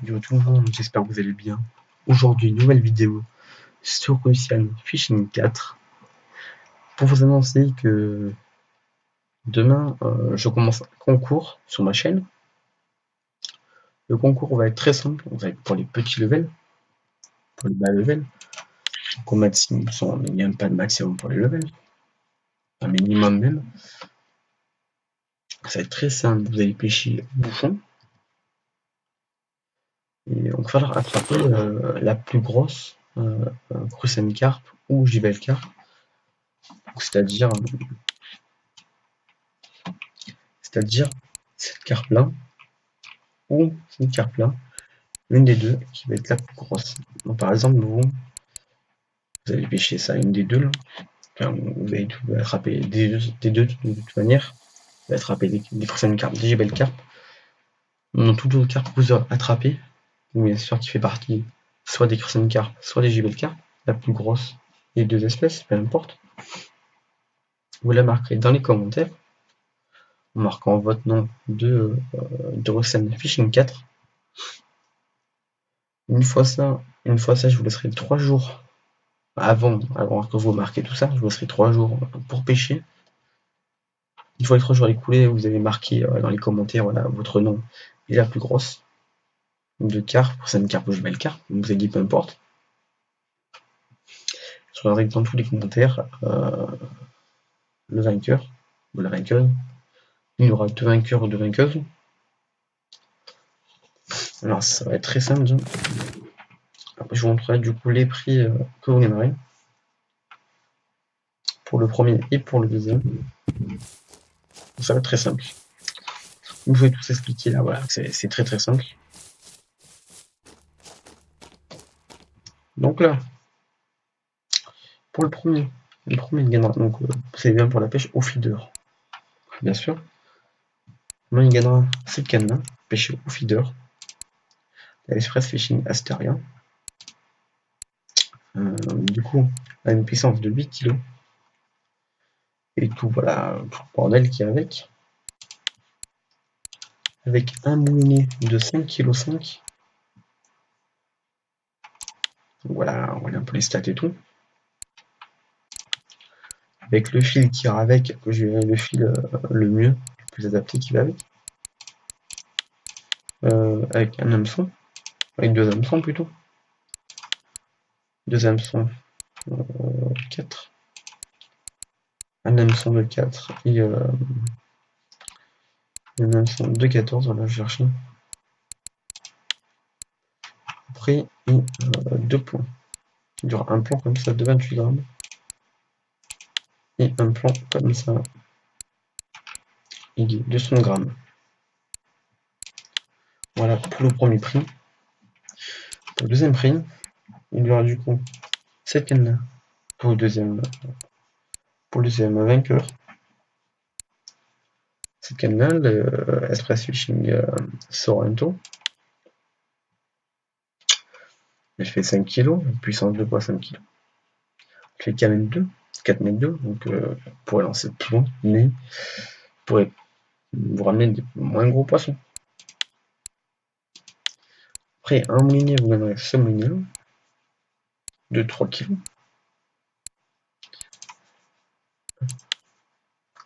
Yo tout le monde, j'espère que vous allez bien. Aujourd'hui, une nouvelle vidéo sur Russian Fishing 4 pour vous annoncer que demain, je commence un concours sur ma chaîne. Le concours va être très simple, on va être pour les petits levels, pour les bas levels. Donc au maximum, il n'y a pas de maximum pour les levels, un minimum même. Ça va être très simple, vous allez pêcher au bouchon. Et il va falloir attraper la plus grosse Russian Carp ou Gibel Carp, c'est-à-dire cette carpe-là ou cette carpe-là, une des deux qui va être la plus grosse. Donc, par exemple, vous allez pêcher ça, une des deux là. Enfin, vous allez attraper des deux de toute manière. Vous allez attraper des prochaines carpes, des belles carpes. Dans toutes les carpes que vous aurez attrapées, bien sûr qui fait partie soit des Crescent Carp, soit des Gibel Carp, la plus grosse des deux espèces, peu importe. Vous la marquerez dans les commentaires en marquant votre nom de Russian Fishing 4. Une fois ça, je vous laisserai 3 jours avant que vous marquez tout ça, je vous laisserai 3 jours pour pêcher. Une fois les 3 jours écoulés, vous avez marqué dans les commentaires voilà, votre nom et la plus grosse de carpe, c'est une carpe ou jumelle carpe, vous avez dit peu importe. Je regarderai dans tous les commentaires le vainqueur ou la vainqueuse. Il y aura 2 vainqueurs ou 2 vainqueuses. Alors ça va être très simple. Après, je vous montrerai du coup les prix que vous gagnerez pour le premier et pour le deuxième. Ça va être très simple. Vous pouvez tout expliquer là, voilà, c'est très très simple. Donc là, pour le premier il gagnera, donc c'est bien pour la pêche au feeder, bien sûr. Il gagnera cette canne-là, pêche au feeder, la Express Fishing Asteria. Du coup, a une puissance de 8 kg. Et tout, voilà, tout le bordel qui est avec. Avec un moulinet de 5,5 kg. Voilà, on voit un peu les stats et tout. Avec le fil qui ira avec, le fil le mieux, le plus adapté qui va avec. Avec un hameçon, avec 2 hameçons plutôt. 2 hameçons 4. Un hameçon de 4 et un hameçon de 14, voilà, je cherche. Après, et 2 plans. Il y aura un plan comme ça de 28 grammes. Et un plan comme ça, il est 200 grammes. Voilà pour le premier prix. Pour le deuxième prix, il y aura du coup cette canne-là pour le deuxième vainqueur. Cette canne-là, le Express Fishing Sorrento. Elle fait 5 kg, puissance de poids 5 kg. Elle fait 4 mètres 2, donc vous pourrez lancer plus loin, mais vous pourrez vous ramener des moins gros poissons. Après, un moulinet, vous gagnerez ce moulinet de 3 kg.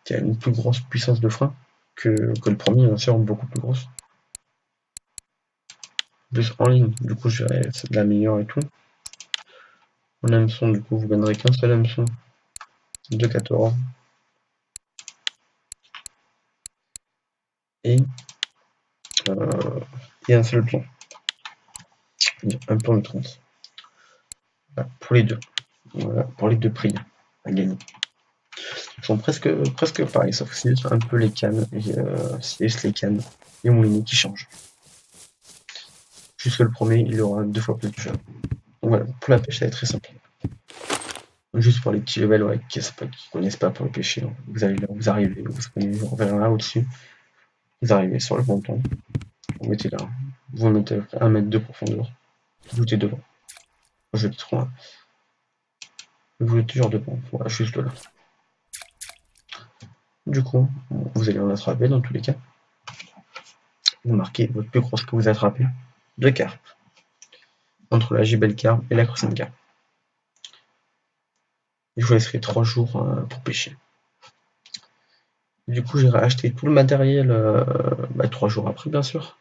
Qui a une plus grosse puissance de frein que le premier, bien sûr, beaucoup plus grosse. Plus en ligne, du coup, je dirais c'est de la meilleure et tout. En hameçon, du coup, vous gagnerez qu'un seul hameçon de 14. Et un seul plan. Un plan de 30. Voilà, pour les deux. Voilà, pour les deux prix à gagner. Ils sont presque pareils, sauf que c'est juste un peu les cannes, c'est juste les cannes et moulinets qui changent. Juste que le premier, il aura 2 fois plus de jeu. Donc voilà, pour la pêche, ça va être très simple. Juste pour les petits levels ouais, qui connaissent pas pour le pêcher, hein. Vous arrivez, vous verrez là au-dessus, vous arrivez sur le ponton, vous mettez là, vous mettez 1 mètre de profondeur, vous jetez devant. Je jetez trop loin. Vous jetez toujours devant, voilà, juste là. Du coup, vous allez en attraper dans tous les cas. Vous marquez votre plus grosse que vous attrapez. 2 carpes. Entre la gibelle carpe et la cruciane carpe. Je vous laisserai 3 jours pour pêcher. Du coup, j'ai racheté tout le matériel 3 jours après, bien sûr.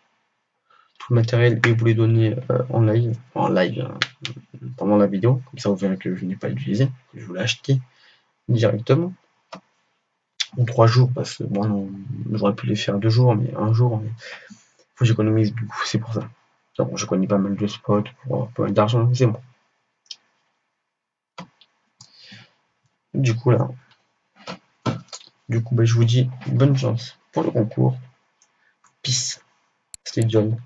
Tout le matériel et vous les donner en live, pendant la vidéo. Comme ça, vous verrez que je n'ai pas utilisé, que je vous l'ai acheté directement. En 3 jours, parce que bon, j'aurais pu les faire 2 jours, mais un jour, il faut que j'économise, du coup, c'est pour ça. Donc, je connais pas mal de spots pour pas mal d'argent, c'est bon. Du coup, là, je vous dis bonne chance pour le concours. Peace. C'était John.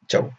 Ciao.